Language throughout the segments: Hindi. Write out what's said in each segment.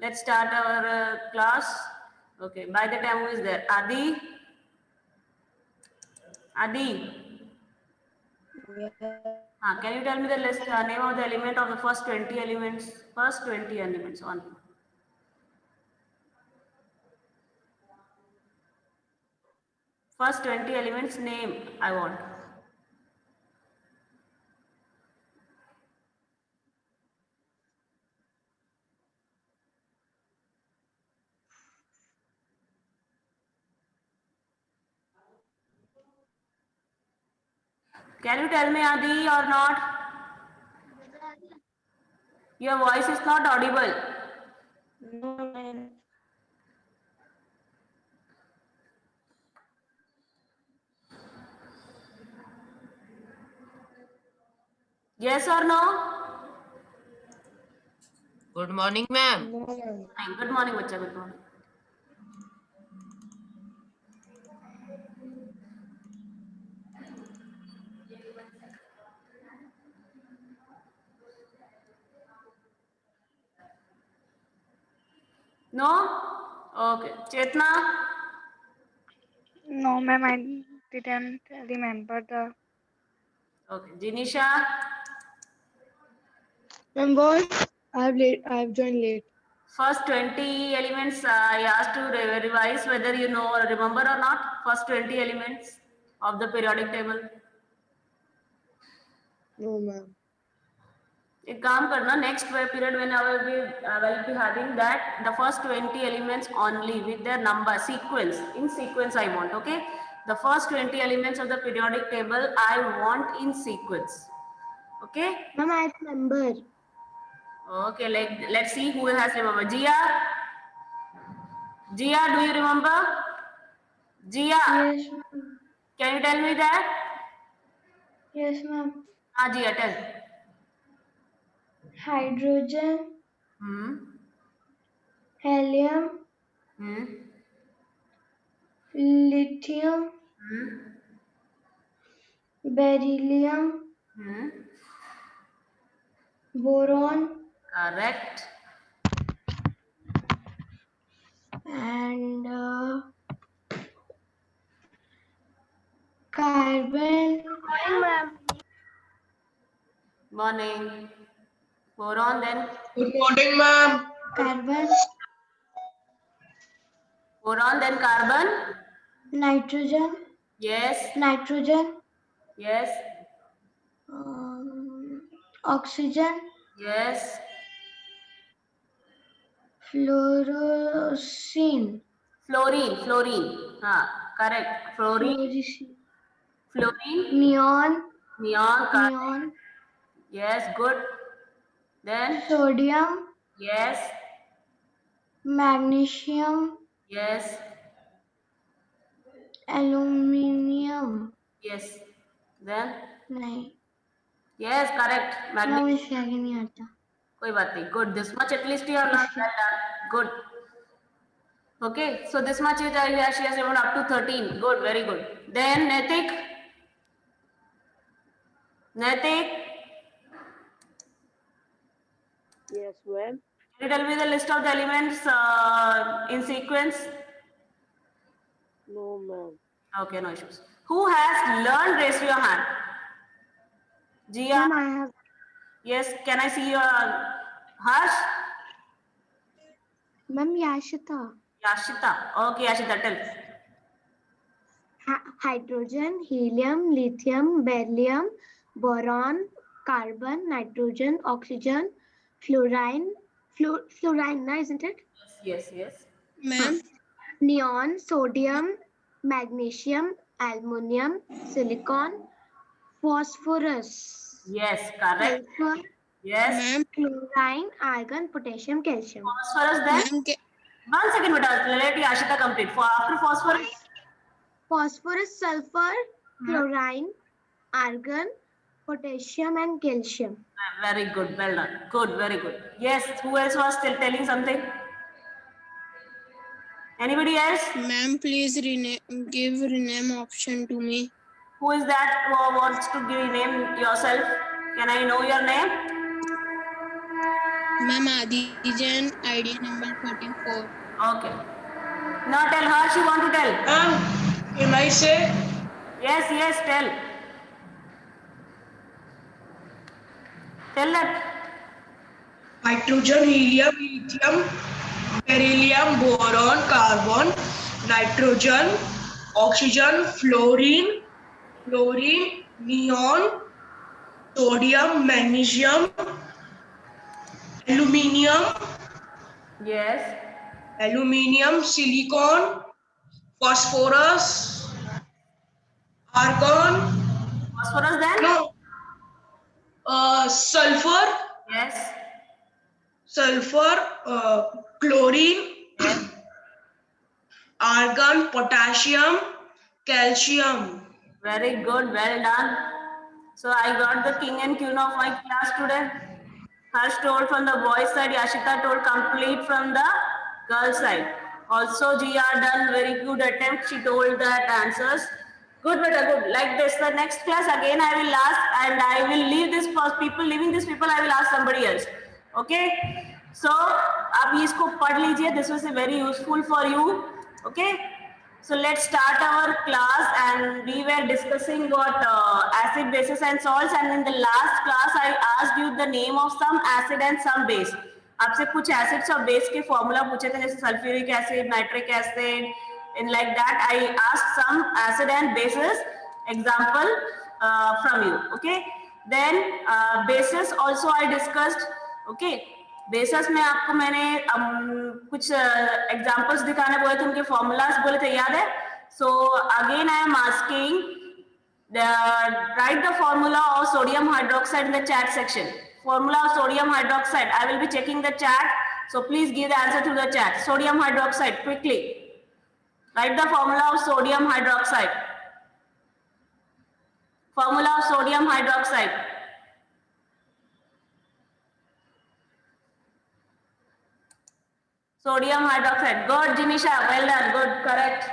Let's start our class. Okay, by the time who is there? Adi? Can you tell me the list, name of the element of the first 20 elements? First 20 elements only. First 20 elements name I want. Can you tell me, Adi, or not? Your voice is not audible. No, ma'am. Yes or no? Good morning, ma'am. No, ma'am. Good morning, bacha. Good morning. No? Okay. Chetna? No, ma'am, I didn't remember the. Okay. Jinisha? Ma'am, what? I've joined late. First 20 elements I asked to revise whether you know or remember or not. First 20 elements of the periodic table. No, ma'am. एक काम करना next period when I will be having that the first 20 elements only with their number sequence in sequence I want. Okay, the first 20 elements of the periodic table I want in sequence. Okay. Ma'am, I remember. Okay, let's see who has remember. Jia, do you remember? Jia, Yes, ma'am. can you tell me that? Yes, ma'am. Jia, tell. Hydrogen, helium, lithium, beryllium, boron, Correct. and carbon. Morning. Boron, then Good morning, ma'am. Carbon, boron, then carbon. nitrogen, Yes. nitrogen, Yes. oxygen, Yes. fluorescent, Fluorine. Correct. fluorescent, Fluorine. neon, Neon. Correct. neon, Yes. Good. Then. sodium, Yes. magnesium, Yes. aluminium. Yes. Then. नहीं Yes. Correct. मैम इसके आगे नहीं आता. कोई बात नहीं. Good. This much at least you have learned. Well done. Good. Okay. So this much is she has learned up to 13. Good. Very good. Then Netik. Yes, ma'am. Can you tell me the list of the elements in sequence? No, ma'am. Okay, no issues. Who has learned? Raise your hand. Jia? Ma'am, I have. Yes, can I see your Harsh? Ma'am, Yashita. Yashita. Okay, Yashita, tell. Hydrogen, helium, lithium, beryllium, boron, carbon, nitrogen, oxygen, fluorine, isn't it? Yes. Ma'am. Neon, sodium, magnesium, aluminium, silicon, phosphorus, Yes, correct. sulfur, Yes. chlorine, argon, potassium, calcium. Phosphorus then? 1 second, beta. Let Yashita complete. For after phosphorus? Phosphorus, sulfur, chlorine, argon, potassium, and calcium. Very good. Well done. Good. Very good. Yes. Who else was still telling something? Anybody else? Ma'am, please give rename option to me. Who is that who wants to give name yourself? Can I know your name? Ma'am, Adijan, idea number 44. Okay. Now tell Harsh, you want to tell? Can I say? Yes, yes, tell. Tell that. Hydrogen, helium, lithium, beryllium, boron, carbon, nitrogen, oxygen, fluorine, neon, sodium, magnesium, aluminium, Yes. silicon, phosphorus, argon, Phosphorus then? no, sulfur, Yes. chlorine, Yes. argon, potassium, calcium. Very good. Well done. So I got the king and queen of my class today. Harsh told from the boys side, Yashita told complete from the girl side. Also, Gia done very good attempt. She told that answers. Good, beta, good. Like this, the next class again I will ask, and I will leave this people. Leaving this people, I will ask somebody else. Okay? So, आप इसको पढ़ लीजिए. This was very useful for you. Okay? So let's start our class, and we were discussing what acid, bases and salts, and in the last class I asked you the name of some acid and some base. आपसे कुछ acids और base के formula पूछे थे, जैसे sulfuric acid, nitric acid, and like that I asked some acid and bases example from you. Okay, then bases also I discussed. Okay, basis में आपको मैंने कुछ एग्जांपल्स दिखाने बोले थे, उनके फॉर्मूलाज बोले थे, याद है? So again I am asking right the formula of sodium hydroxide in the chat section. Formula of sodium hydroxide. I will be checking the chat, so please give the answer to the chat. Sodium hydroxide, quickly write the formula of sodium hydroxide. Formula of sodium hydroxide. Sodium hydroxide. Good, Jinisha. Well done. Good. Correct.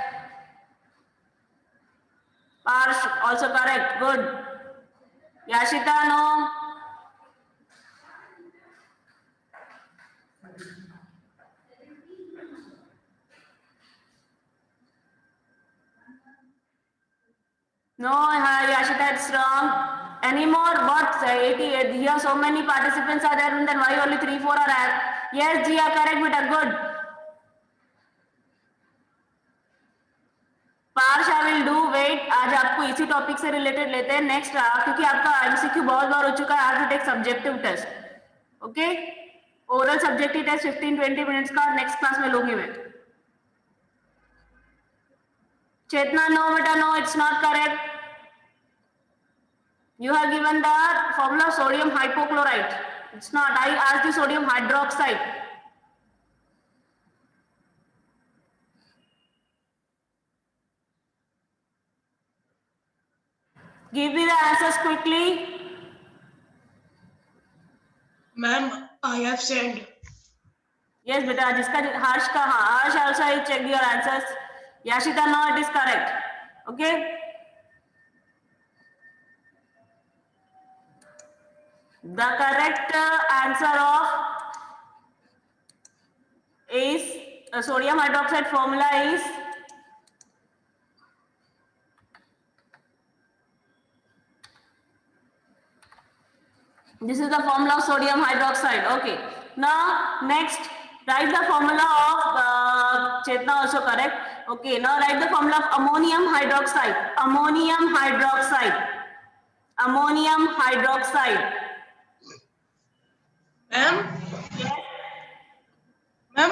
Parsh, also correct. Good. Yashita, no. No, Yashita, it's wrong. Any more? What? 88. Here, so many participants are there, and then why only 3, 4 are there? Yes, Jia, correct, beta. Good. Parsh I will do wait. आज आपको इसी टॉपिक से रिलेटेड लेते हैं नेक्स्ट, क्योंकि आपका एमसीक्यू बहुत बार हो चुका है. I have to take subjective test. Okay, oral subjective test 15-20 minutes का नेक्स्ट क्लास में लूंगी मैं. चेतना, नो बेटा, no, it's not correct. You have given the formula of sodium hypochlorite. It's not. I asked you sodium hydroxide. Give me the answers quickly. Ma'am, I have sent. Yes, beta. जिसका हर्ष का, हाँ, हर्ष also I checked your answers. Yashita, no, it is correct. Okay. The correct answer of is sodium hydroxide formula is this is the formula of sodium hydroxide. Okay. Now next write the formula of Chetna, also correct. Okay. Now write the formula of ammonium hydroxide. Ammonium hydroxide. Ammonium hydroxide. Ma'am,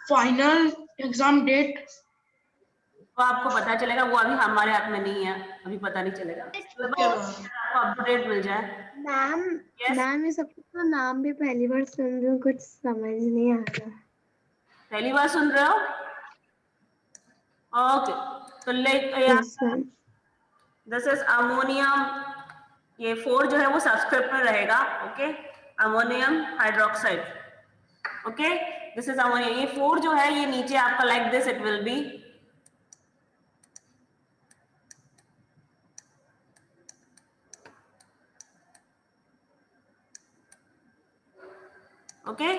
final exam date. तो आपको पता चलेगा, वो अभी हमारे हाथ में नहीं है, अभी पता नहीं चलेगा. आपको अपडेट मिल जाए. मैम, मैम ये सबका नाम भी पहली बार सुन रही हूँ, कुछ समझ नहीं आ रहा. पहली बार सुन रहे हो? ओके, तो लाइक दिस इज अमोनियम. ये 4 जो है वो सब्सक्रिप्ट में रहेगा. Okay, ammonium hydroxide. Okay, this is ammonium. ये 4 जो है ये नीचे आपका like this it will B. Okay,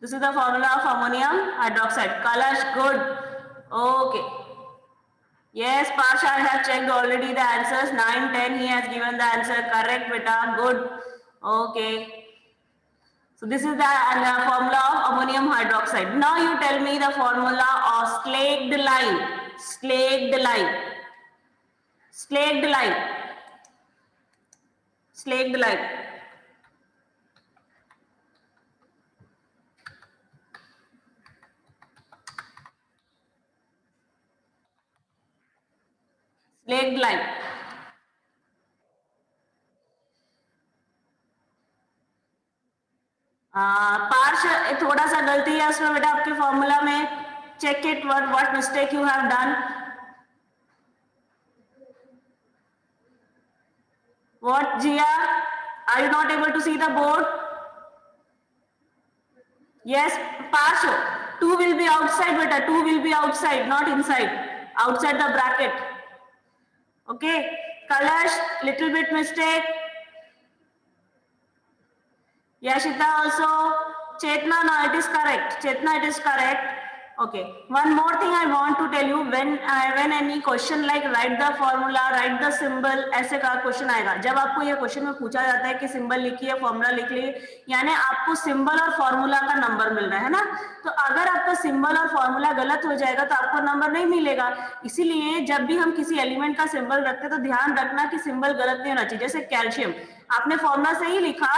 This is the formula of ammonium hydroxide. Kalash, good. Okay. Yes, Pasha, I have checked already the answers. 9, 10, he has given the answer. Correct, beta. Good. Okay. So this is the formula of ammonium hydroxide. Now you tell me the formula of slaked lime. Slaked lime. Slaked lime. Slaked lime. Slaked lime. Parsh थोड़ा सा गलती है उसमें बेटा आपके फॉर्मूला में. Check it what mistake you have done. What, Jia? Are you not able to see the board? Yes, Parsho. 2 will be outside, beta. 2 will be outside, not inside. Outside the bracket. Okay. Kalash, little bit mistake. Yashita also. Chetna, no, it is correct. Chetna, it is correct. Okay. One more thing I want to tell you. When any question like write the formula, write the symbol, ऐसे का क्वेश्चन आएगा. जब आपको ये क्वेश्चन में पूछा जाता है कि सिंबल लिखिए, फॉर्मूला लिख लीजिए, यानी आपको सिंबल और फॉर्मूला का नंबर मिल रहा है ना. तो अगर आपका सिंबल और फॉर्मूला गलत हो जाएगा तो आपको नंबर नहीं मिलेगा. इसीलिए जब भी हम किसी एलिमेंट का सिंबल रखते हैं तो ध्यान रखना कि सिंबल गलत नहीं होना चाहिए. जैसे कैल्शियम, आपने फॉर्मूला से ही लिखा,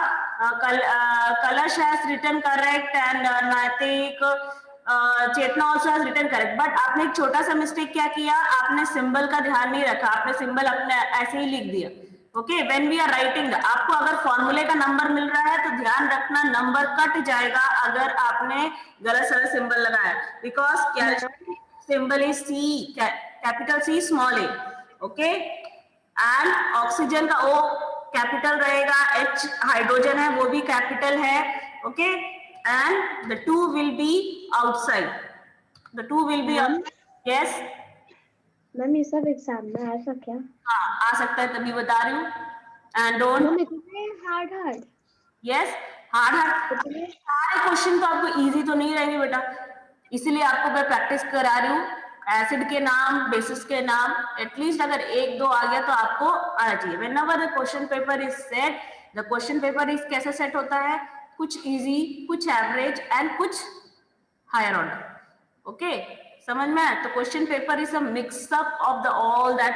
कलश has written correct and Naitik, Chetna also has written correct. But आपने एक छोटा सा मिस्टेक क्या किया, आपने सिंबल का ध्यान नहीं रखा, आपने सिंबल अपने ऐसे ही लिख दिया. Okay, when we are writing, आपको अगर फॉर्मूले का नंबर मिल रहा है तो ध्यान रखना नंबर कट जाएगा अगर आपने गलत सारा सिंबल लगाया. Because symbol is C, capital C small A. Okay, and oxygen का ओ कैपिटल रहेगा, H हाइड्रोजन है वो भी कैपिटल है. Okay, and the 2 will be outside. The 2 will be yes. Ma'am ये सब एग्जाम में आ सकता है? हाँ, आ सकता है, तभी बता रही हूँ. And don't hard. yes, hard. सारे क्वेश्चन तो आपको इजी तो नहीं रहेंगे बेटा, इसीलिए आपको मैं प्रैक्टिस करा रही हूँ. एसिड के नाम, बेसिस के नाम, एटलीस्ट अगर 1-2 आ गया तो आपको आना चाहिए. Whenever the question paper is set, the question paper is कैसे सेट होता है, कुछ इजी, कुछ एवरेज एंड कुछ हायर ऑर्डर. ओके, समझ में आया? तो question paper is a mixup of the all that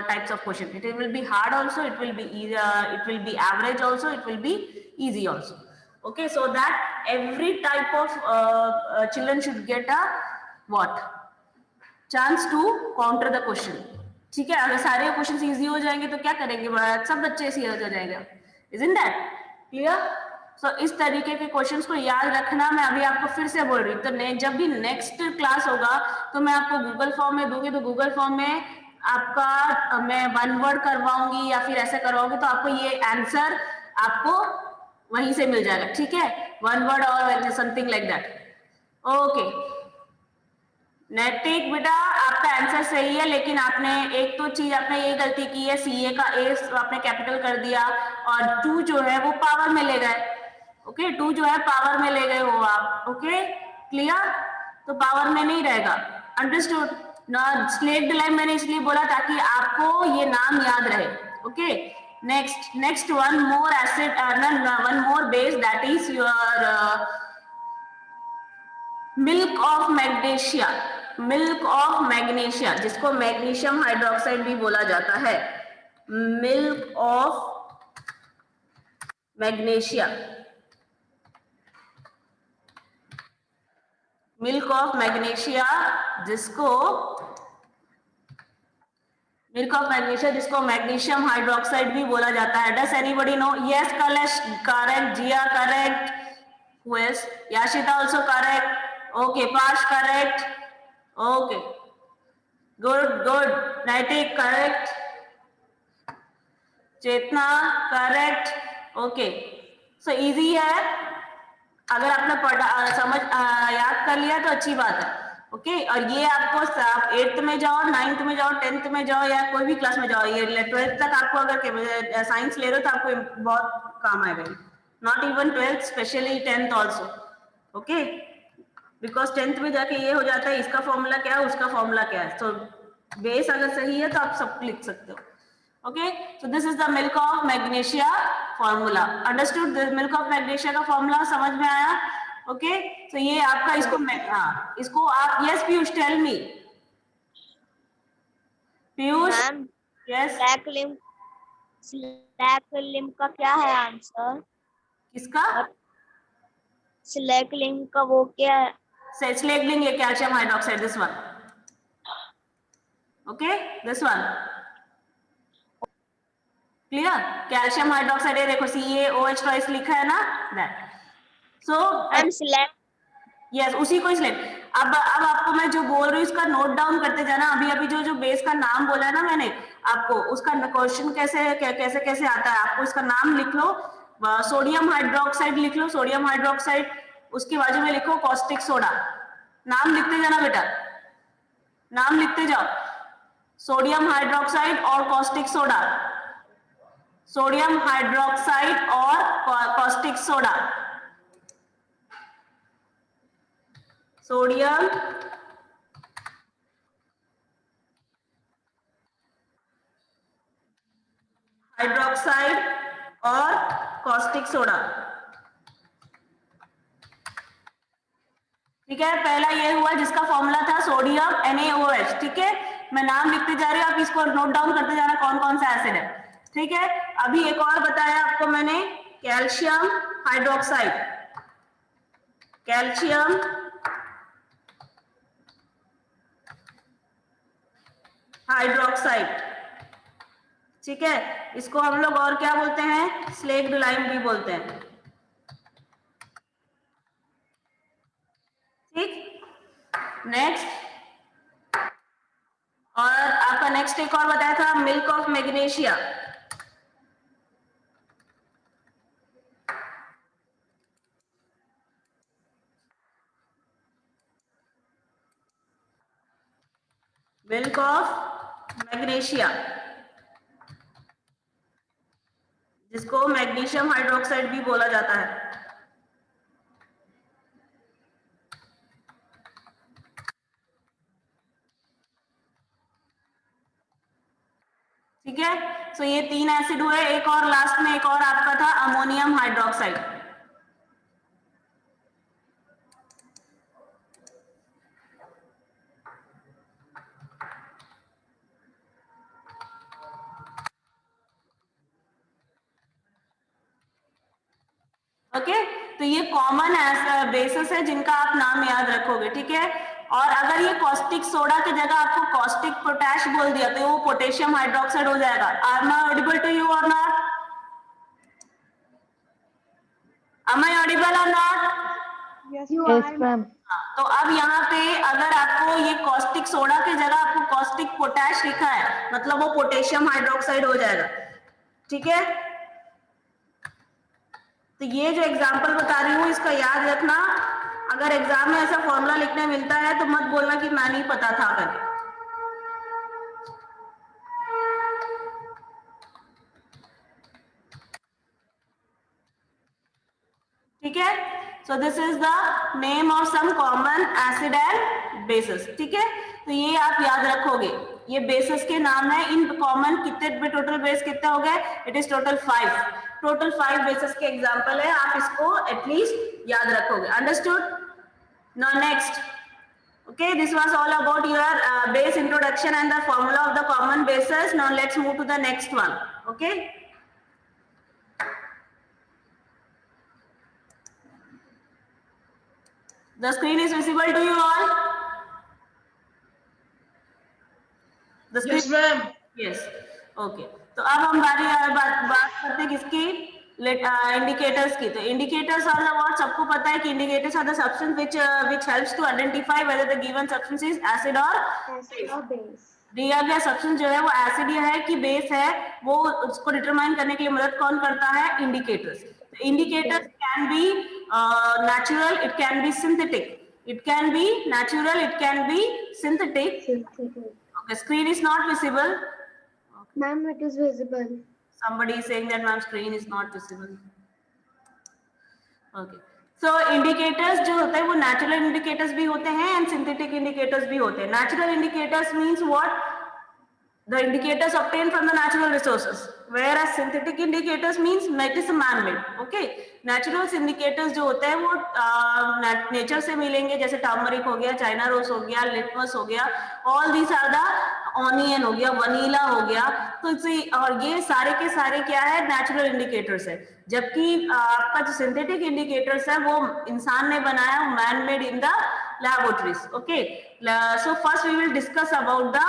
types of question. It will be hard also, it will be average also, it will be easy also. Okay, so that every type of children should get a what chance to counter the question. ठीक है, अगर सारे क्वेश्चन इजी हो जाएंगे तो क्या करेंगे, सब बच्चे इजी हो जाएगा. Isn't that clear? सो इस तरीके के क्वेश्चंस को याद रखना. मैं अभी आपको फिर से बोल रही हूँ, तो जब भी नेक्स्ट क्लास होगा तो मैं आपको गूगल फॉर्म में दूंगी, तो गूगल फॉर्म में आपका मैं 1 वर्ड करवाऊंगी या फिर ऐसा करवाऊंगी, तो आपको ये आंसर आपको वहीं से मिल जाएगा. ठीक है, 1 वर्ड और समथिंग लाइक दैट. ओके, नैतिक बेटा आपका आंसर सही है, लेकिन आपने एक तो चीज आपने ये गलती की है, CA का A आपने कैपिटल कर दिया और 2 जो है वो पावर में ले गए. ओके, 2 जो है पावर में ले गए हो आप. Okay, clear? तो पावर में नहीं रहेगा. अंडरस्टूड ना? स्लेक्ड लाइम मैंने इसलिए बोला ताकि आपको ये नाम याद रहे. Okay, next one more acid, one more base, that is your milk of magnesia. Milk of magnesia, जिसको मैग्नीशियम हाइड्रोक्साइड भी बोला जाता है. Milk of magnesia, milk of magnesia जिसको मैग्नीशियम हाइड्रोक्साइड भी बोला जाता है. Does anybody know? Yes, Kalesh correct, Jiya correct, yes, Yashita also correct. Okay, Parsh correct. Okay, good. Naitik correct, Chetna correct. Okay, so easy है. अगर आपने याद कर लिया तो अच्छी बात है. ओके, और ये आपको 8th में जाओ, 9th में जाओ, 10th में जाओ या कोई भी क्लास में जाओ, ये 12th तक आपको अगर साइंस ले रहे हो तो आपको बहुत काम आएगा. Not even 12th, specially 10th also. Okay, because 10th में जाके ये हो जाता है इसका फॉर्मूला क्या है उसका फॉर्मूला क्या है, तो बेस अगर सही है तो आप सब लिख सकते हो। Okay, so this is the milk of magnesia formula. Understood? This milk of magnesia का फॉर्मूला समझ में आया? ओके, सो ये आपका इसको हाँ इसको आप, yes Piyush tell me. Piyush, ma'am yes, slaked lime का क्या है आंसर? किसका? स्लैक लिंक का वो क्या है? स्लेगलिंग, ये calcium hydroxide, this one. Okay, this one clear? Calcium hydroxide, ये देखो CaOH ट्वाइस लिखा है ना, that. So ma'am slack, yes, उसी को इसलिए अब आपको मैं जो बोल रही हूँ उसका नोट डाउन करते जाना। अभी अभी जो बेस का नाम बोला है ना मैंने आपको, उसका क्वेश्चन कैसे आता है, आपको इसका नाम लिख लो। सोडियम हाइड्रोक्साइड लिख लो, सोडियम हाइड्रोक्साइड, उसके बाजू में लिखो कॉस्टिक सोडा। नाम लिखते जाना बेटा, नाम लिखते जाओ, सोडियम हाइड्रोक्साइड और कॉस्टिक सोडा, सोडियम हाइड्रोक्साइड और कॉस्टिक सोडा, सोडियम हाइड्रोक्साइड और कॉस्टिक सोडा। ठीक है, पहला ये हुआ जिसका फॉर्मूला था सोडियम NaOH। ठीक है, मैं नाम लिखते जा रही हूँ, आप इसको नोट डाउन करते जाना कौन कौन सा एसिड है। ठीक है, अभी एक और बताया आपको मैंने, कैल्शियम हाइड्रोक्साइड, कैल्शियम हाइड्रोक्साइड। ठीक है, इसको हम लोग और क्या बोलते हैं, स्लेग्ड लाइम भी बोलते हैं। ठीक, नेक्स्ट, और आपका नेक्स्ट एक और बताया था milk of magnesia. Milk of magnesia, जिसको मैग्नीशियम हाइड्रोक्साइड भी बोला जाता है। ठीक है, सो ये 3 एसिड हुए, एक और लास्ट में एक और आपका था अमोनियम हाइड्रोक्साइड। ओके, तो ये कॉमन बेसिस है जिनका आप नाम याद रखोगे। ठीक है, और अगर ये कॉस्टिक सोडा की जगह आपको कॉस्टिक पोटैश बोल दिया तो वो पोटेशियम हाइड्रोक्साइड हो जाएगा। Are I audible to you और not? Am I audible or not? Yes, ma'am. तो अब यहाँ पे अगर आपको ये कॉस्टिक सोडा की जगह आपको कॉस्टिक पोटैश लिखा है, मतलब वो पोटेशियम हाइड्रोक्साइड हो जाएगा। ठीक है, तो ये जो एग्जांपल बता रही हूँ इसका याद रखना। अगर एग्जाम में ऐसा फॉर्मूला लिखने मिलता है तो मत बोलना कि मैं नहीं पता था करके। ठीक है, so this is the name of some common acid and bases. ठीक है, तो ये आप याद रखोगे, ये बेसिस के नाम है। इन कॉमन कितने टोटल बेस कितने हो गए? It is total 5। Total 5 basis के एग्जांपल है, आप इसको एटलीस्ट याद रखोगे। Understood? Now next, okay, this was all about your base introduction and the formula of the common bases. Now let's move to the next one. Okay, the screen is visible to you all? The screen? Yes, ma'am. Yes. Okay, तो अब हम बात करते हैं किसकी? इंडिकेटर्स की। तो इंडिकेटर्स आर द व्हाट, सबको पता है कि indicators are the substance which helps to identify whether the given substance is acid or Acid or base. दिया गया सब्सटेंस जो है वो एसिड है कि बेस है, वो उसको डिटरमाइन करने के लिए मदद कौन करता है? Indicators. Indicators can be natural, it can be synthetic, it can be natural, it can be synthetic. Synthetic. Okay, screen is not visible. Ma'am, it is visible. Somebody is saying that ma'am screen is not visible. Okay, so indicators जो होते हैं वो नेचुरल इंडिकेटर्स भी होते हैं एंड सिंथेटिक इंडिकेटर्स भी होते हैं. Natural indicators means what? The indicators obtained from the natural resources, whereas synthetic indicators means it is man-made. Okay, naturals indicators जो होते हैं वो नेचर से मिलेंगे, जैसे टर्मरिक हो गया, चाइना रोज हो गया, लिटमस हो गया, all these are the onion हो गया, वनीला हो गया. तो और ये सारे के सारे क्या है? नेचुरल इंडिकेटर्स है. जबकि आपका जो सिंथेटिक इंडिकेटर्स है वो इंसान ने बनाया, man made in the laboratories. Okay, so first we will discuss about the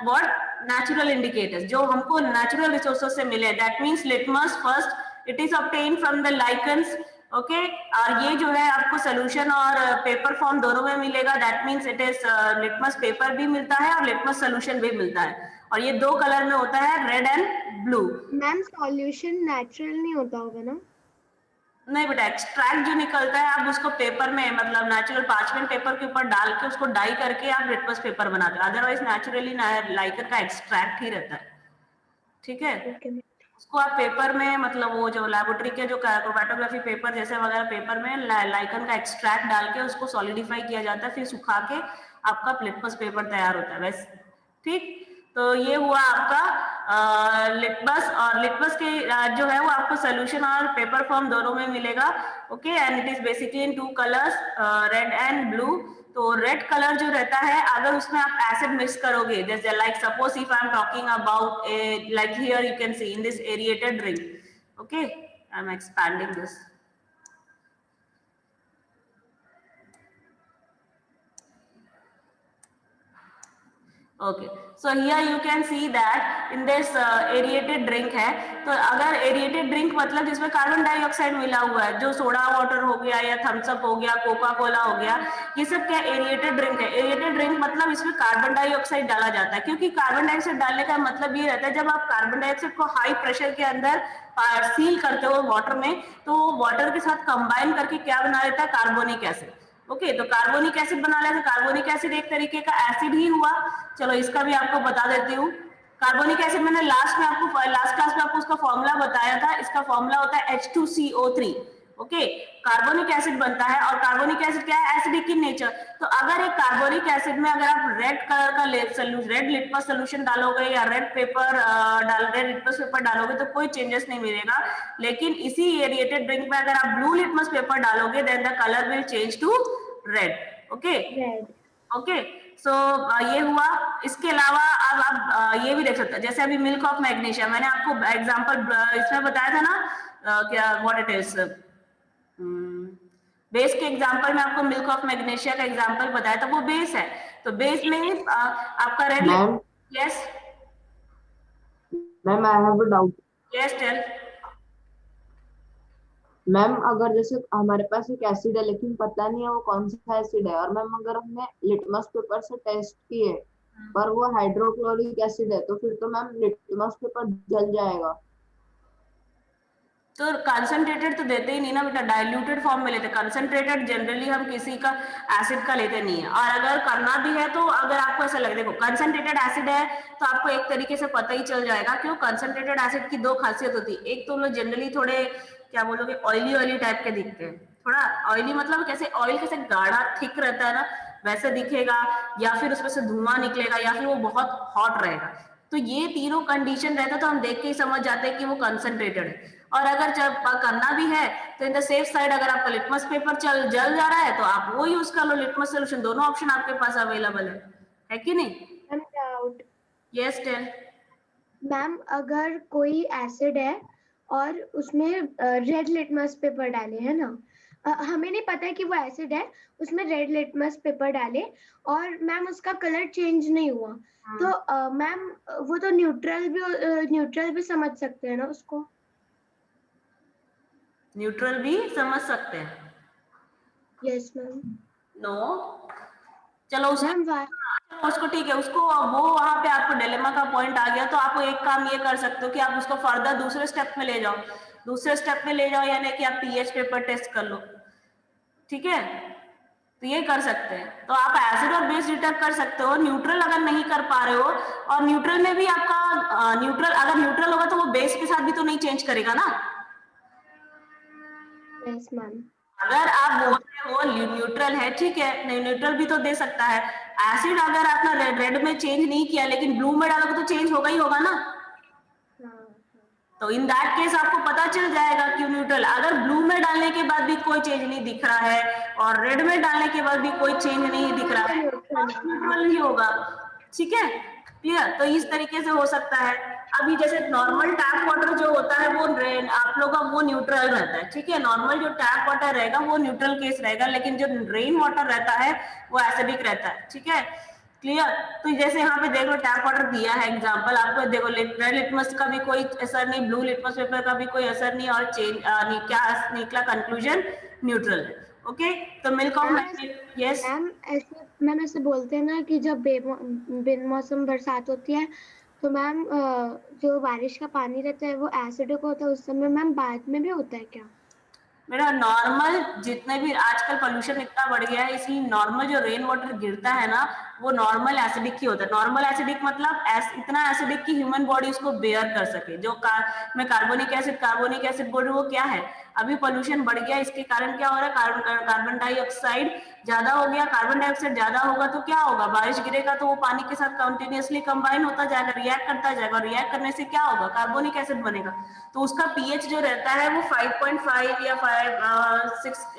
what natural indicators जो हमको natural resources से मिले. That means litmus first it is obtained from the lichens. Okay, और ये जो है आपको solution और paper form दोनों में मिलेगा. That means it is litmus paper भी मिलता है और litmus solution भी मिलता है, और ये दो कलर में होता है, red and blue. Ma'am solution natural नहीं होता होगा ना? नहीं बेटा, एक्सट्रैक्ट जो निकलता है आप उसको पेपर में, मतलब नेचुरल पार्चमेंट पेपर के ऊपर डाल के उसको डाई करके आप लिटमस पेपर बनाते हो. अदरवाइज नेचुरली लाइकर का एक्सट्रैक्ट ही रहता है. ठीक है, उसको आप पेपर में, मतलब वो जो लैबोरेटरी के जो क्रोमैटोग्राफी पेपर जैसे वगैरह पेपर में लाइकन का एक्सट्रैक्ट डाल के उसको सॉलिडिफाई किया जाता है, फिर सुखा के आपका लिटमस पेपर तैयार होता है वैसे. ठीक, तो ये हुआ आपका लिटमस, और लिटमस के जो है वो आपको सोल्यूशन और पेपर फॉर्म दोनों में मिलेगा. Okay, and it is basically in 2 colours, red and blue. तो रेड कलर जो रहता है, अगर उसमें आप एसिड मिक्स करोगे, जैसे like suppose if I am talking about like here you can see in this aerated drink. Okay, I am expanding this. Okay, so here you can see that in this aerated drink है. तो अगर aerated drink मतलब जिसमें कार्बन डाइऑक्साइड मिला हुआ है, जो सोडा वाटर हो गया या थम्स अप हो गया, कोका कोला हो गया, ये सब क्या एरिएटेड ड्रिंक है. एरिएटेड ड्रिंक मतलब इसमें कार्बन डाइऑक्साइड डाला जाता है, क्योंकि कार्बन डाइऑक्साइड डालने का मतलब ये रहता है जब आप कार्बन डाइऑक्साइड को हाई प्रेशर के अंदर सील करते हो वाटर में, तो वाटर के साथ कंबाइन करके क्या बना देता है? Carbonic acid. ओके, तो कार्बोनिक एसिड बना लेते. कार्बोनिक एसिड एक तरीके का एसिड ही हुआ. चलो इसका भी आपको बता देती हूँ. कार्बोनिक एसिड मैंने लास्ट क्लास में आपको उसका फॉर्मूला बताया था. इसका फॉर्मूला होता है H2CO3. ओके, कार्बोनिक एसिड बनता है, और कार्बोनिक एसिड क्या है? Acidic in nature. तो अगर एक कार्बोनिक एसिड में अगर आप रेड कलर का रेड लिटमस सोल्यूशन डालोगे या रेड लिटमस पेपर डालोगे तो कोई चेंजेस नहीं मिलेगा. लेकिन इसी एरिएटेड ड्रिंक में अगर आप ब्लू लिटमस पेपर डालोगे then the colour will change to red. Okay, okay, so ये हुआ. इसके अलावा अब आप ये भी देख सकते हैं, जैसे अभी मिल्क ऑफ मैग्नीशिया मैंने आपको एग्जांपल इसमें बताया था ना, क्या व्हाट इट इज, बेस के एग्जांपल में आपको मिल्क ऑफ मैग्नीशिया का एग्जांपल बताया था, वो बेस है. तो बेस में आपका red. Yes ma'am, I have a doubt. Yes tell. Ma'am, अगर जैसे हमारे पास एक एसिड है लेकिन पता नहीं है वो कौन सा एसिड है, और मैम अगर हमने लिटमस पेपर से टेस्ट किए पर वो हाइड्रोक्लोरिक एसिड है, तो फिर तो मैम लिटमस पेपर जल जाएगा. तो कंसंट्रेटेड तो देते ही नहीं ना बेटा, डाइल्यूटेड फॉर्म में लेते. कंसंट्रेटेड जनरली हम किसी का एसिड का लेते नहीं है. और अगर करना भी है तो अगर आपको ऐसा लगे, देखो कंसंट्रेटेड एसिड है तो आपको एक तरीके से पता ही चल जाएगा. क्यों? कंसंट्रेटेड एसिड की 2 खासियत होती है. एक तो लोग जनरली थोड़े क्या बोलोगे, ऑयली टाइप के दिखते हैं. थोड़ा ऑयली मतलब कैसे, ऑयल कैसे गाढ़ा थिक रहता है ना, वैसे दिखेगा, या फिर उसमें से धुआं निकलेगा, या फिर वो बहुत हॉट रहेगा. तो ये तीनों कंडीशन रहता है तो हम देख के ही समझ जाते हैं कि वो कंसंट्रेटेड है. और अगर जब करना भी है तो इन द सेफ साइड, अगर आपका लिटमस पेपर जल जा रहा है तो आप वो यूज कर लो, लिटमस सोल्यूशन. दोनों ऑप्शन आपके पास अवेलेबल है कि नहीं? Ma'am doubt. Yes tell. Ma'am अगर कोई एसिड है और उसमें रेड लिटमस पेपर डाले है ना, हमें नहीं पता है कि वो एसिड है, उसमें रेड लिटमस पेपर डाले और मैम उसका कलर चेंज नहीं हुआ, तो मैम वो तो न्यूट्रल भी समझ सकते हैं ना उसको? न्यूट्रल भी समझ सकते हैं. Yes ma'am. नो, चलो उसको ठीक है, उसको वो वहां पे आपको डिलेमा का पॉइंट आ गया, तो आप एक काम ये कर सकते हो कि आप उसको फर्दर दूसरे स्टेप में ले जाओ. यानी कि आप पीएच पेपर टेस्ट कर लो. ठीक है, तो ये कर सकते हैं. तो आप एसिड और बेस डिटेक्ट कर सकते हो. न्यूट्रल अगर नहीं कर पा रहे हो, और न्यूट्रल में भी आपका अगर न्यूट्रल होगा तो वो बेस के साथ भी तो नहीं चेंज करेगा ना. Yes ma'am. अगर आप बोल रहे हो न्यूट्रल है, ठीक है, नहीं न्यूट्रल भी तो दे सकता है। एसिड अगर आपने रेड में चेंज नहीं किया लेकिन ब्लू में डालोगे तो चेंज होगा ही होगा ना। तो इन दैट केस आपको पता चल जाएगा कि न्यूट्रल। अगर ब्लू में डालने के बाद भी कोई चेंज नहीं दिख रहा है और रेड में डालने के बाद भी कोई चेंज नहीं दिख रहा है, न्यूट्रल ही होगा। ठीक है, क्लियर। तो इस तरीके से हो सकता है। अभी जैसे नॉर्मल टैप वाटर जो होता है वो आप लोगों का वो न्यूट्रल रहता है, ठीक है। नॉर्मल जो टैप वाटर रहेगा वो न्यूट्रल केस रहेगा, लेकिन जो रेन वाटर रहता है वो एसिडिक रहता है, ठीक है, क्लियर। तो जैसे यहाँ पे देखो टैप वाटर दिया है एग्जांपल आपको, देखो रेड लिटमस का भी कोई असर नहीं, ब्लू लिटमस पेपर का भी कोई असर नहीं, और क्या निकला कंक्लूजन, न्यूट्रल है। ओके, तो मिल्क ऑफ यस मैम ऐसे बोलते हैं ना कि जब बेमौसम बरसात होती है तो मैम जो बारिश का पानी रहता है वो एसिडिक होता है उस समय, मैम बाद में भी होता है क्या? मेरा नॉर्मल जितने भी आजकल पोल्यूशन इतना बढ़ गया है, इसलिए नॉर्मल जो रेन वाटर गिरता है ना वो नॉर्मल एसिडिक ही होता है। नॉर्मल एसिडिक मतलब इतना एसिडिक कि ह्यूमन बॉडी उसको बेयर कर सके। जो मैं कार्बोनिक एसिड बोल रही हूँ वो क्या है, अभी पोल्यूशन बढ़ गया, इसके कारण क्या हो रहा है, कार्बन डाइऑक्साइड ज्यादा हो गया। कार्बन डाइऑक्साइड ज्यादा होगा तो क्या होगा, बारिश गिरेगा तो वो पानी के साथ कंटिन्यूअसली कंबाइन होता जाएगा, रिएक्ट करता जाएगा, रिएक्ट करने से क्या होगा, कार्बोनिक एसिड बनेगा। तो उसका पीएच जो रहता है वो 5.5 या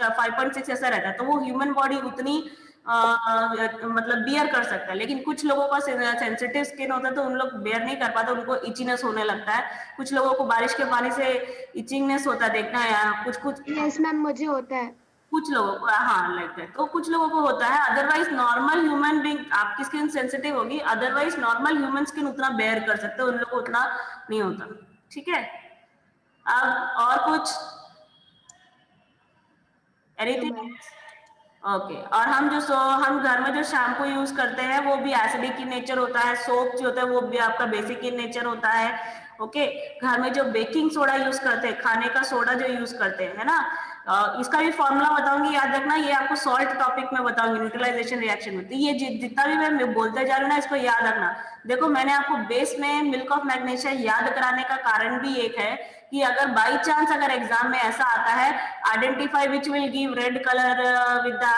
5.6 ऐसा रहता है। तो वो ह्यूमन बॉडी उतनी मतलब बियर कर सकता है। लेकिन कुछ लोगों का सेंसिटिव स्किन होता है तो उन लोग बेयर नहीं कर पाते, उनको इचीनेस होने लगता है। कुछ लोगों को बारिश के पानी से इचिंगनेस होता है, देखना है कुछ यस मैम मुझे होता है। कुछ लोगों को, हाँ लाइक दैट, तो कुछ लोगों को होता है। अदरवाइज नॉर्मल ह्यूमन बीइंग, आपकी स्किन सेंसिटिव होगी, अदरवाइज नॉर्मल ह्यूमन स्किन उतना बेयर कर सकते हैं, उन लोगों को उतना नहीं होता। ठीक है, अब और कुछ एनीथिंग? ओके, और हम घर में जो शैम्पू यूज करते हैं वो भी एसिडिक की नेचर होता है। सोप जो होता है वो भी आपका बेसिक इन नेचर होता है। ओके, घर में जो बेकिंग सोडा यूज करते हैं, खाने का सोडा जो यूज करते हैं, है ना, इसका भी फॉर्मूला बताऊंगी, याद रखना। ये आपको सॉल्ट टॉपिक में बताऊंगी, न्यूट्रलाइजेशन रिएक्शन में। तो ये जितना भी मैं बोलते जा रही हूँ ना, इसको याद रखना। देखो मैंने आपको बेस में मिल्क ऑफ मैग्नीशिया याद कराने का कारण भी एक है कि अगर बाई चांस अगर एग्जाम में ऐसा आता है, identify which will give red colour with the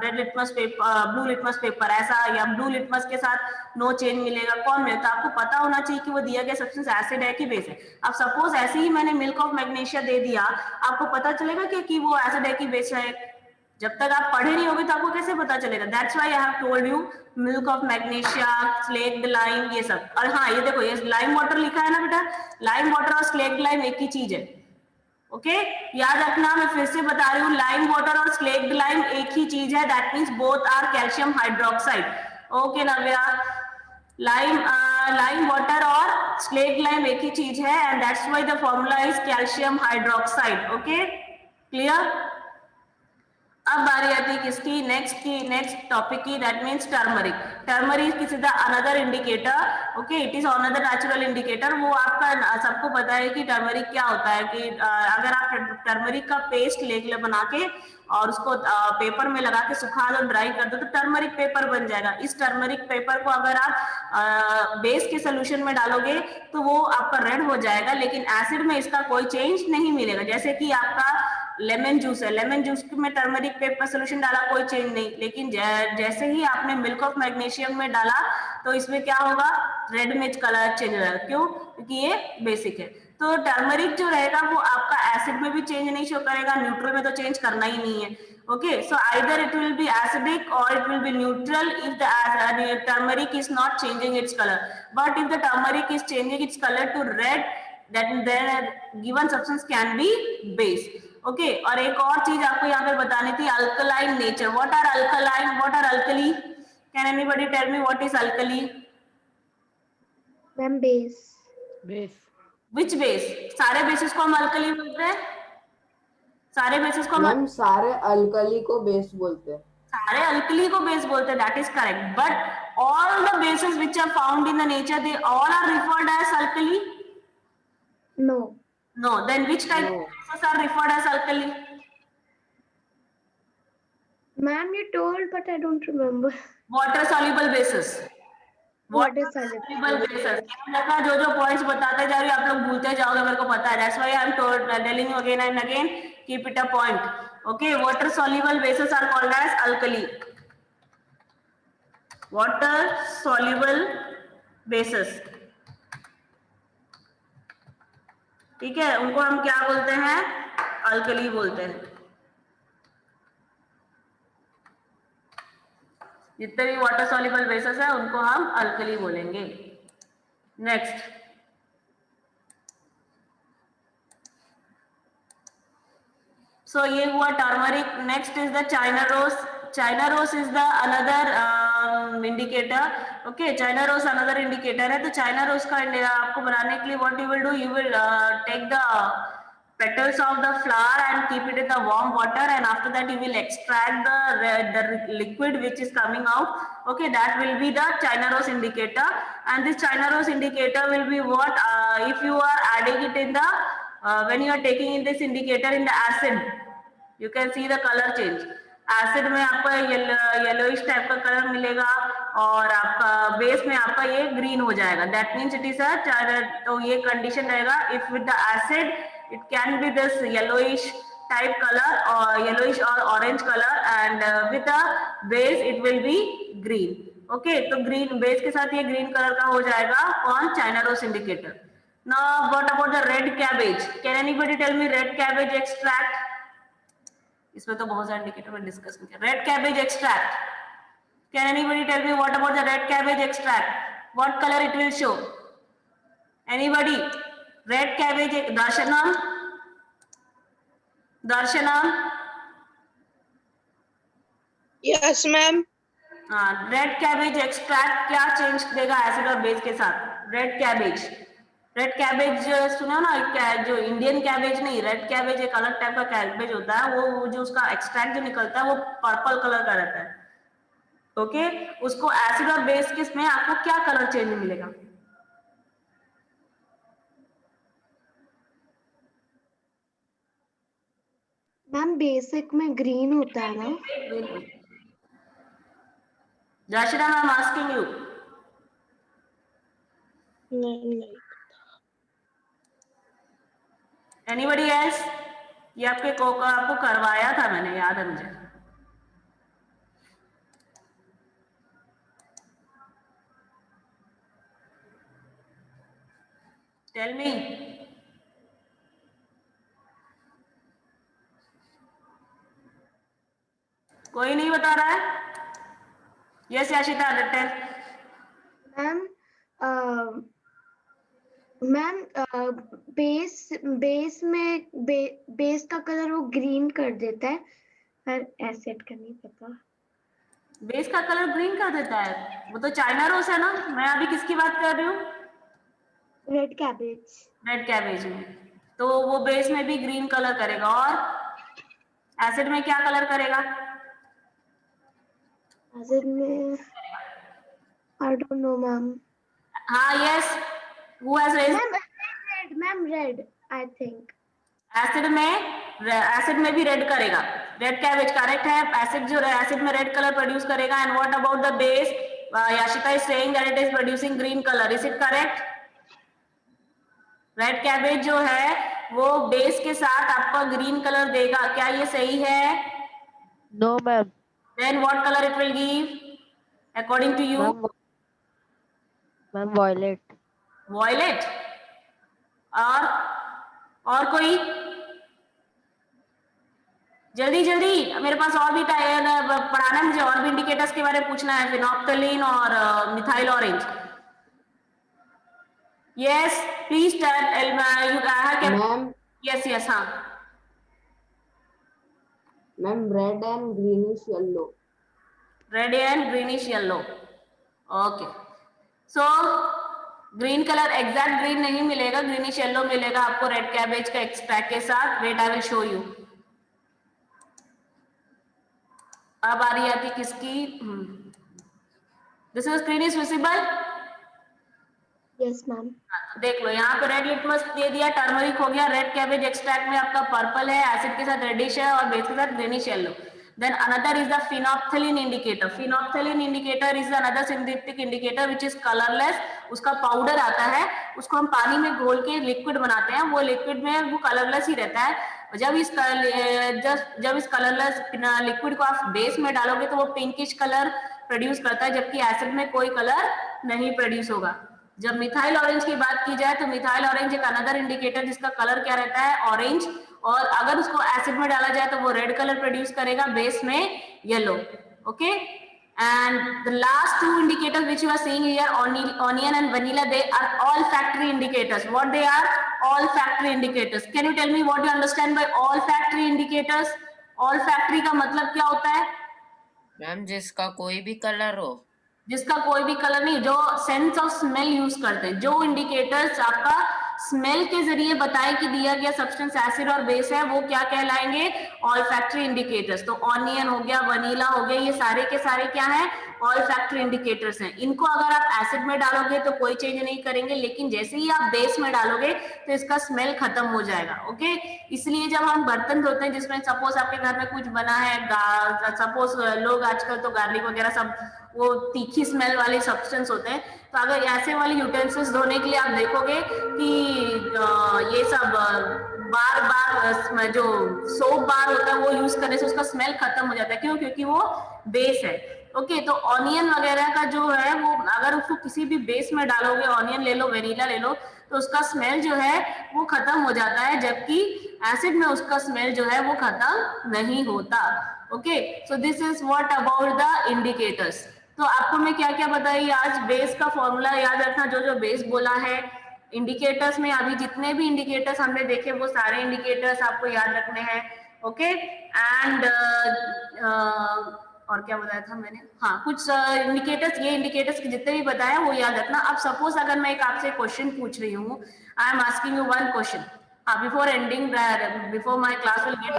red litmus paper, blue litmus paper, ऐसा, या ब्लू लिटमस के साथ नो चेंज मिलेगा, कौन मिलेगा, तो आपको पता होना चाहिए कि वो दिया गया सब्सटेंस एसिड है कि बेस है। अब सपोज ऐसे ही मैंने मिल्क ऑफ मैग्नीशिया दे दिया, आपको पता चलेगा कि वो एसिड है कि बेस है? जब तक आप पढ़े नहीं होगे तो आपको कैसे पता चलेगा? That's why I have told you milk of magnesia, slaked lime, ये सब। और हाँ, ये देखो, ये लाइम वाटर लिखा है ना बेटा, लाइम वाटर और स्लेक्ड लाइम एक ही चीज है। ओके, याद रखना, मैं फिर से बता रही हूँ, लाइम वाटर और स्लेक्ड लाइम एक ही चीज है। That means both are calcium hydroxide. Okay Navya, lime water और स्लेक्ड लाइम एक ही चीज है, and that's why the formula is calcium hydroxide. Okay, clear? अब बारी आती है किसकी, नेक्स्ट टॉपिक की, that means turmeric. Turmeric is the another indicator. Okay, it is another natural indicator. वो आपका सबको पता है कि टर्मरिक क्या होता है, कि अगर आप टर्मरिक का पेस्ट ले बना के और उसको पेपर में लगा के सुखा दो, ड्राई कर दो, तो टर्मरिक पेपर बन जाएगा। इस टर्मरिक पेपर को अगर आप बेस के सोल्यूशन में डालोगे तो वो आपका रेड हो जाएगा, लेकिन एसिड में इसका कोई चेंज नहीं मिलेगा। जैसे कि आपका लेमन जूस है, लेमन जूस में टर्मरिक पेपर सोल्यूशन डाला, कोई चेंज नहीं, लेकिन जैसे ही आपने मिल्क ऑफ मैग्नीशियम में डाला तो इसमें क्या होगा, रेड में कलर चेंज हो जाएगा। क्यों? क्योंकि ये बेसिक है। तो टर्मरिक जो रहेगा वो आपका एसिड में भी चेंज नहीं शो करेगा, न्यूट्रल में तो चेंज करना ही नहीं है। Okay, so either it will be acidic or it will be neutral if the turmeric is not changing its color. But if the turmeric is changing its color to red, then given substance can be base. Okay, और एक और चीज आपको यहाँ पे बतानी थी, alkaline nature. What are alkaline? What are alkali? Can anybody tell me what is alkali? Ma'am base. Which base? सारे bases को हम alkali बोलते हैं? सारे बेसिस को मैम सारे अल्कली को बेस बोलते हैं। सारे अल्कली को बेस बोलते हैं, that is correct. But all the bases which are found in the nature, they all are referred as alkali? No. No, then which type of bases are referred as alkali? Ma'am you told but I don't remember. Water soluble bases. Water soluble bases. जो जो पॉइंट्स बताते जा रही हूँ आप लोग भूलते जाओगे, मेरे को पता है। That's why I am telling you again and again, keep it a point. Okay, water soluble bases are called as alkali. Water soluble bases, ठीक है, उनको हम क्या बोलते हैं? अल्कली बोलते हैं। जितने भी वाटर सॉल्युबल बेसेस है उनको हम अल्कली बोलेंगे। नेक्स्ट, सो ये हुआ turmeric. Next is the China rose. China rose is the another indicator. Okay, China rose another indicator है। तो चाइना रोज का आपको बनाने के लिए what you will do, you will take the petals of the flower and keep it in the warm water, and after that you will extract the liquid which is coming out. Okay, that will be the China rose indicator, and this China rose indicator will be what, if you are adding it in the when you are taking in this indicator in the acid, you can see the color change. Acid में आपका येलोइश टाइप का कलर मिलेगा और आपका बेस में आपका ये ग्रीन हो जाएगा। That means it is a, तो ये कंडीशन रहेगा, if with the acid it can be this yellowish type color or yellowish or orange color, and with the base it will be green. Okay, तो green base के साथ ये green color का हो जाएगा कौन? China rose indicator. Now what about the red cabbage? Can anybody tell me red cabbage extract? इसमें तो बहुत सारे इंडिकेटर में डिस्कस किया। red cabbage extract, can anybody tell me what about the red cabbage extract? What color it will show? Anybody? Red cabbage, दर्शनम, दर्शनम। Yes ma'am. हाँ, रेड कैबेज एक्सट्रैक्ट क्या चेंज देगा एसिड और बेस के साथ? रेड कैबेज, रेड कैबेज सुना ना, जो इंडियन कैबेज नहीं, रेड कैबेज एक अलग टाइप का कैबेज होता है, वो जो उसका एक्सट्रैक्ट जो निकलता है वो पर्पल कलर का रहता है। ओके, उसको एसिड और बेस के में आपको क्या कलर चेंज मिलेगा? मैम बेसिक में ग्रीन होता है ना? Jashira, I am asking you. नहीं। Anybody else? ये आपको करवाया था मैंने, याद है मुझे। Tell me. कोई नहीं बता रहा है? Yes Yashita, tell. Ma'am base का कलर वो ग्रीन कर देता है, पर एसिड का नहीं पता। बेस का कलर ग्रीन कर देता है? वो तो चाइना रोज है ना, मैं अभी किसकी बात कर रही हूँ? Red cabbage. रेड कैबेज में तो वो बेस में भी ग्रीन कलर करेगा, और एसिड में क्या कलर करेगा? एसिड में आई डोंट नो मैम। हाँ, yes, who has raised? Ma'am red I think. Acid में भी रेड करेगा। रेड कैबेज करेक्ट है। एसिड जो एसिड में रेड कलर प्रोड्यूस करेगा। And what about the base? Yashika is saying that it is producing green colour. Is it correct? Red cabbage जो है वो बेस के साथ आपको ग्रीन कलर देगा, क्या ये सही है? No ma'am. Then what colour it will give according to you? Ma'am violet. Violet. और कोई? जल्दी जल्दी, मेरे पास और भी पढ़ाना है मुझे, और भी इंडिकेटर्स के बारे में पूछना है, फिनोप्थलीन और methyl orange. Yes, please tell Elma. Ma'am. Yes, हाँ. Ma'am, red and greenish yellow. Red and greenish yellow. Okay. So green color exact green नहीं मिलेगा, greenish yellow मिलेगा आपको रेड कैबेज का एक्सट्रैक्ट के साथ। Wait, I will show you. अब आ रही आती किसकी? This is screen is visible. Yes ma'am. देख लो, यहाँ पे रेड लिटमस दे दिया, टर्मरिक हो गया। रेड कैबेज एक्सट्रैक्ट में आपका पर्पल है, एसिड के साथ रेडिश है और बेस के साथ greenish yellow. Then another is the phenolphthalein indicator. Phenolphthalein indicator is another synthetic indicator which is colourless. उसका पाउडर आता है, उसको हम पानी में घोल के लिक्विड बनाते हैं, वो लिक्विड में वो कलरलेस ही रहता है। जब इस कलरलेस लिक्विड को आप बेस में डालोगे तो वो पिंकिश कलर प्रोड्यूस करता है, जबकि एसिड में कोई कलर नहीं प्रोड्यूस होगा। जब मिथाइल ऑरेंज की बात की जाए तो मिथाइल ऑरेंज एक अनदर इंडिकेटर जिसका कलर क्या रहता है, ऑरेंज, और अगर उसको एसिड में डाला जाए तो वो रेड कलर प्रोड्यूस करेगा, बेस में yellow. Okay, and the last two indicators which you are seeing here, onion and vanilla, they are olfactory indicators. What they are? Olfactory indicators. Can you tell me what you understand by olfactory indicators? Olfactory का मतलब क्या होता है? मैम जिसका कोई भी कलर हो, जिसका कोई भी कलर नहीं, जो सेंस ऑफ स्मेल यूज करते हैं, जो इंडिकेटर्स आपका स्मेल के जरिए बताए कि दिया गया सब्सटेंस एसिड और बेस है, वो क्या कहलाएंगे? ऑलफैक्टरी इंडिकेटर्स। तो ऑनियन हो गया, वनीला हो गया, ये सारे के सारे क्या हैं? ऑलफैक्टरी इंडिकेटर्स हैं। इनको अगर आप एसिड में डालोगे तो कोई चेंज नहीं करेंगे, लेकिन जैसे ही आप बेस में डालोगे तो इसका स्मेल खत्म हो जाएगा। ओके, इसलिए जब हम बर्तन धोते हैं जिसमें सपोज आपके घर में कुछ बना है, सपोज लोग आजकल तो गार्लिक वगैरह सब वो तीखी स्मेल वाले सब्सटेंस होते हैं, तो अगर ऐसे वाले यूटेंसिल्स धोने के लिए आप देखोगे कि ये सब बार बार जो सोप बार होता है वो यूज करने से उसका स्मेल खत्म हो जाता है। क्यों? क्योंकि वो बेस है। ओके, तो ऑनियन वगैरह का जो है वो अगर उसको किसी भी बेस में डालोगे, ऑनियन ले लो, वेनिला ले लो, तो उसका स्मेल जो है वो खत्म हो जाता है, जबकि एसिड में उसका स्मेल जो है वो खत्म नहीं होता। Okay, so this is what about the indicators. तो आपको मैं क्या क्या बताई आज? बेस का फॉर्मूला याद रखना, जो जो बेस बोला है। इंडिकेटर्स में अभी जितने भी इंडिकेटर्स हमने देखे वो सारे इंडिकेटर्स आपको याद रखने हैं। ओके, एंड और क्या बताया था मैंने? हाँ, कुछ इंडिकेटर्स, ये इंडिकेटर्स जितने भी बताए वो याद रखना। अब सपोज अगर मैं एक आपसे क्वेश्चन पूछ रही हूँ, I am asking you one question, before ending, before my class will get